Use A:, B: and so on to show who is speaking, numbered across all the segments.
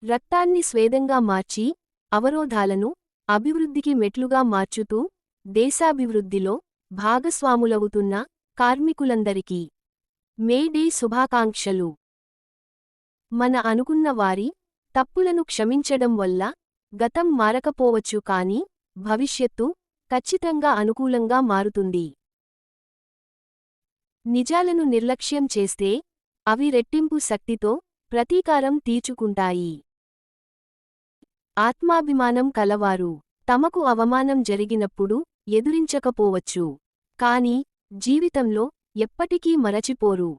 A: రక్తాన్ని స్వేదంగా మార్చి అవరోధాలను అభివృద్ధికి మెట్లుగా మార్చుతూ దేశాభివృద్ధిలో భాగస్వాములవుతున్న కార్మికులందరికీ మే డే శుభాకాంక్షలు. మన అనుకున్న వారి తప్పులను క్షమించడం వల్ల గతం మారకపోవచ్చు కానీ భవిష్యత్తు ఖచ్చితంగా అనుకూలంగా మారుతుంది. నిజాలను నిర్లక్ష్యం చేస్తే అవి రెట్టింపు శక్తితో ప్రతీకారం తీర్చుకుంటాయి. ఆత్మాభిమానం కలవారు తమకు అవమానం జరిగినప్పుడు ఎదురించకపోవచ్చు కాని జీవితంలో ఎప్పటికీ మరచిపోరు.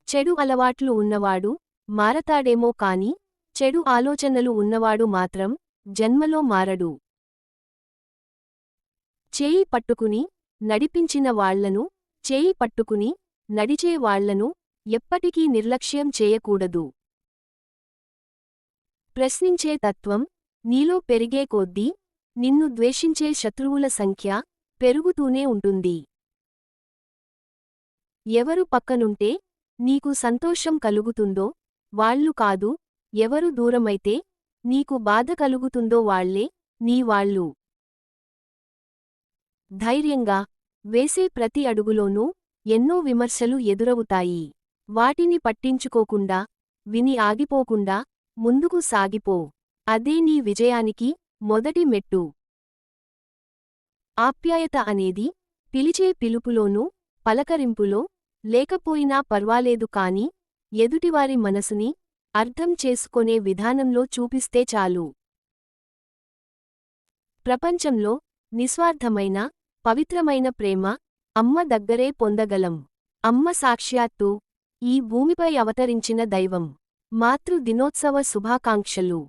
A: చెడు అలవాట్లు ఉన్నవాడు మారతాడేమో కాని చెడు ఆలోచనలు ఉన్నవాడు మాత్రం జన్మలో మారడు. చేయి పట్టుకుని నడిపించిన వాళ్లను చేయి పట్టుకుని నడిచే వాళ్లను ఎప్పటికీ నిర్లక్ష్యం చేయకూడదు. ప్రశ్నించే తత్వం నీలో పెరిగే కొద్దీ నిన్ను ద్వేషించే శత్రువుల సంఖ్య పెరుగుతూనే ఉంటుంది. ఎవరు పక్కనుంటే నీకు సంతోషం కలుగుతుందో వాళ్ళు కాదు, ఎవరు దూరమైతే నీకు బాధ కలుగుతుందో వాళ్లే నీ వాళ్ళు. ధైర్యంగా వేసే ప్రతి అడుగులోనూ ఎన్నో విమర్శలు ఎదురవుతాయి. వాటిని పట్టించుకోకుండా విని ఆగిపోకుండా ముందుకు సాగిపో. అదే నీ విజయానికి మొదటి మెట్టు. ఆప్యాయత అనేది పిలిచే పిలుపులోనూ పలకరింపులో లేకపోయినా పర్వాలేదు కాని ఎదుటివారి మనసుని అర్థం చేసుకొనే విధానంలో చూపిస్తే చాలు. ప్రపంచంలో నిస్వార్థమైన పవిత్రమైన ప్రేమ అమ్మ దగ్గరే పొందగలం. అమ్మ సాక్షాత్తు ఈ భూమిపై అవతరించిన దైవం. మాతృ దినోత్సవ శుభాకాంక్షలు.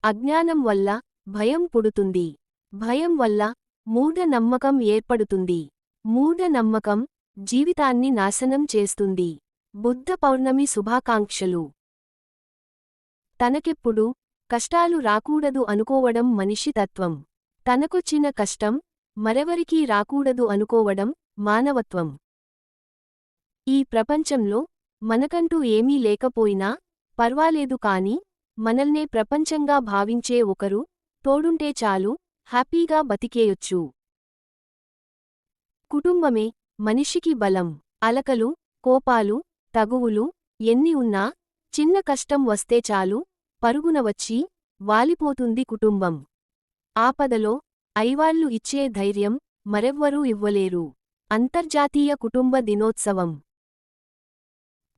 A: అజ్ఞానం వల్ల భయం పుడుతుంది. భయం వల్ల మూఢనమ్మకం ఏర్పడుతుంది. మూఢనమ్మకం జీవితాన్ని నాశనం చేస్తుంది. బుద్ధ పౌర్ణమి శుభాకాంక్షలు. తనకెప్పుడు కష్టాలు రాకూడదు అనుకోవడం మనిషి తత్వం. తనకొచ్చిన కష్టం మరెవరికీ రాకూడదు అనుకోవడం మానవత్వం. ఈ ప్రపంచంలో మనకంటూ ఏమీ లేకపోయినా పర్వాలేదు కాని మనల్నే ప్రపంచంగా భావించే ఒకరు తోడుంటే చాలు, హ్యాపీగా బతికేయొచ్చు. కుటుంబమే మనిషికి బలం. అలకలు, కోపాలు, తగువులు ఎన్ని ఉన్నా చిన్న కష్టం వస్తే చాలు పరుగున వచ్చి వాలిపోతుంది కుటుంబం. ఆపదలో ఐవాళ్లు ఇచ్చే ధైర్యం మరెవ్వరూ ఇవ్వలేరు. అంతర్జాతీయ కుటుంబ దినోత్సవం.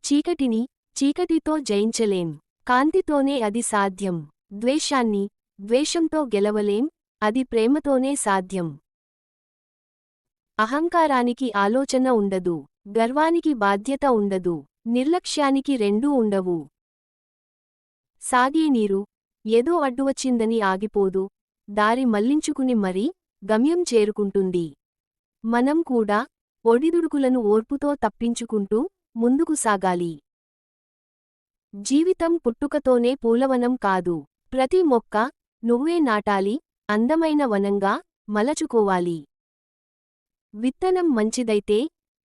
A: చీకటిని చీకటితో జయించలేం, కాంతితోనే అది సాధ్యం. ద్వేషాన్ని ద్వేషంతో గెలవలేం, అది ప్రేమతోనే సాధ్యం. అహంకారానికి ఆలోచన ఉండదు, గర్వానికి బాధ్యత ఉండదు, నిర్లక్ష్యానికి రెండూ ఉండవు. సాగే నీరు ఏదో అడ్డువచ్చిందని ఆగిపోదు, దారి మళ్లించుకుని మరీ గమ్యం చేరుకుంటుంది. మనం కూడా ఒడిదుడుకులను ఓర్పుతో తప్పించుకుంటూ ముందుకు సాగాలి. జీవితం పుట్టుకతోనే పూలవనం కాదు. ప్రతి మొక్క నువ్వే నాటాలి, అందమైన వనంగా మలచుకోవాలి. విత్తనం మంచిదైతే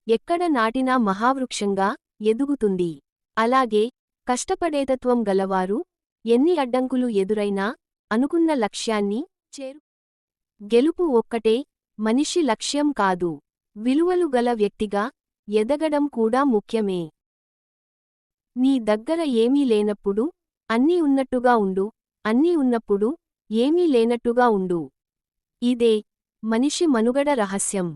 A: ఎక్కడ నాటినా మహావృక్షంగా ఎదుగుతుంది. అలాగే కష్టపడేతత్వం గలవారు ఎన్ని అడ్డంకులు ఎదురైనా అనుకున్న లక్ష్యాన్ని గెలుపు ఒక్కటే మనిషి లక్ష్యం కాదు, విలువలు గల వ్యక్తిగా ఎదగడం కూడా ముఖ్యమే. నీ దగ్గర ఏమీ లేనప్పుడు అన్నీ ఉన్నట్టుగా ఉండు, అన్నీ ఉన్నప్పుడు ఏమీ లేనట్టుగా ఉండు. ఇదే మనిషి మనుగడ రహస్యం.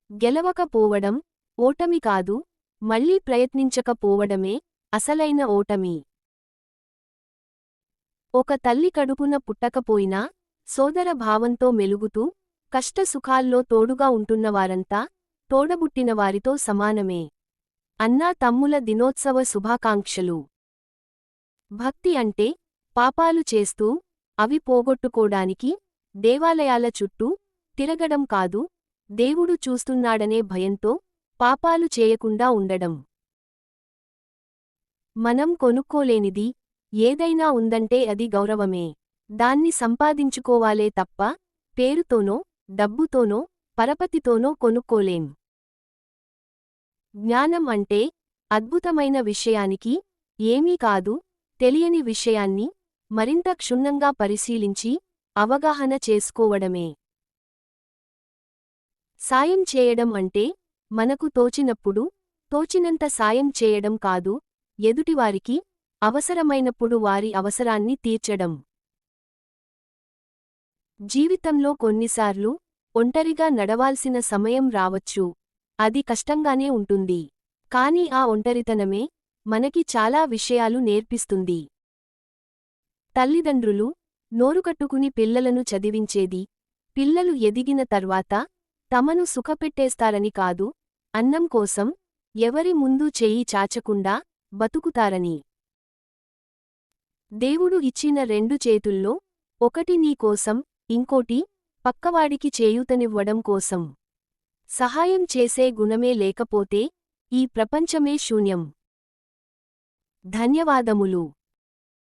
A: గెలవకపోవడం ఓటమి కాదు, మళ్లీ ప్రయత్నించకపోవడమే అసలైన ఓటమి. ఒక తల్లి కడుపున పుట్టకపోయినా సోదర భావంతో మెలుగుతూ కష్టసుఖాల్లో తోడుగా ఉంటున్నవారంతా తోడబుట్టినవారితో సమానమే. అన్నా తమ్ముల దినోత్సవ శుభాకాంక్షలు. భక్తి అంటే పాపాలు చేస్తూ అవి పోగొట్టుకోడానికి దేవాలయాల చుట్టూ తిరగడం కాదు, దేవుడు చూస్తున్నాడనే భయంతో పాపాలు చేయకుండా ఉండడం. మనం కొనుక్కోలేనిది ఏదైనా ఉందంటే అది గౌరవమే. దాన్ని సంపాదించుకోవాలే తప్ప పేరుతోనో డబ్బుతోనో పరపతితోనో కొనుక్కోలేం. జ్ఞానం అంటే అద్భుతమైన విషయానికి ఏమీ కాదు, తెలియని విషయాన్ని మరింత క్షుణ్ణంగా పరిశీలించి అవగాహన చేసుకోవడమే. సాయం చేయడం అంటే మనకు తోచినప్పుడు తోచినంత సాయం చేయడం కాదు, ఎదుటివారికి అవసరమైనప్పుడు వారి అవసరాన్ని తీర్చడం. జీవితంలో కొన్నిసార్లు ఒంటరిగా నడవాల్సిన సమయం రావచ్చు. అది కష్టంగానే ఉంటుంది. కానీ ఆ ఒంటరితనమే మనకి చాలా విషయాలు నేర్పిస్తుంది. తల్లిదండ్రులు నోరుకట్టుకుని పిల్లలను చదివించేది, పిల్లలు ఎదిగిన తర్వాత తమను సుఖపెట్టేస్తారని కాదు, అన్నం కోసం ఎవరి ముందు చెయ్యి చాచకుండా బతుకుతారని. దేవుడు ఇచ్చిన 2 చేతుల్లో ఒకటి నీ కోసం, ఇంకోటి పక్కవాడికి చేయూతనివ్వడం కోసం. సహాయం చేసే గుణమే లేకపోతే ఈ ప్రపంచమే శూన్యం. ధన్యవాదములు.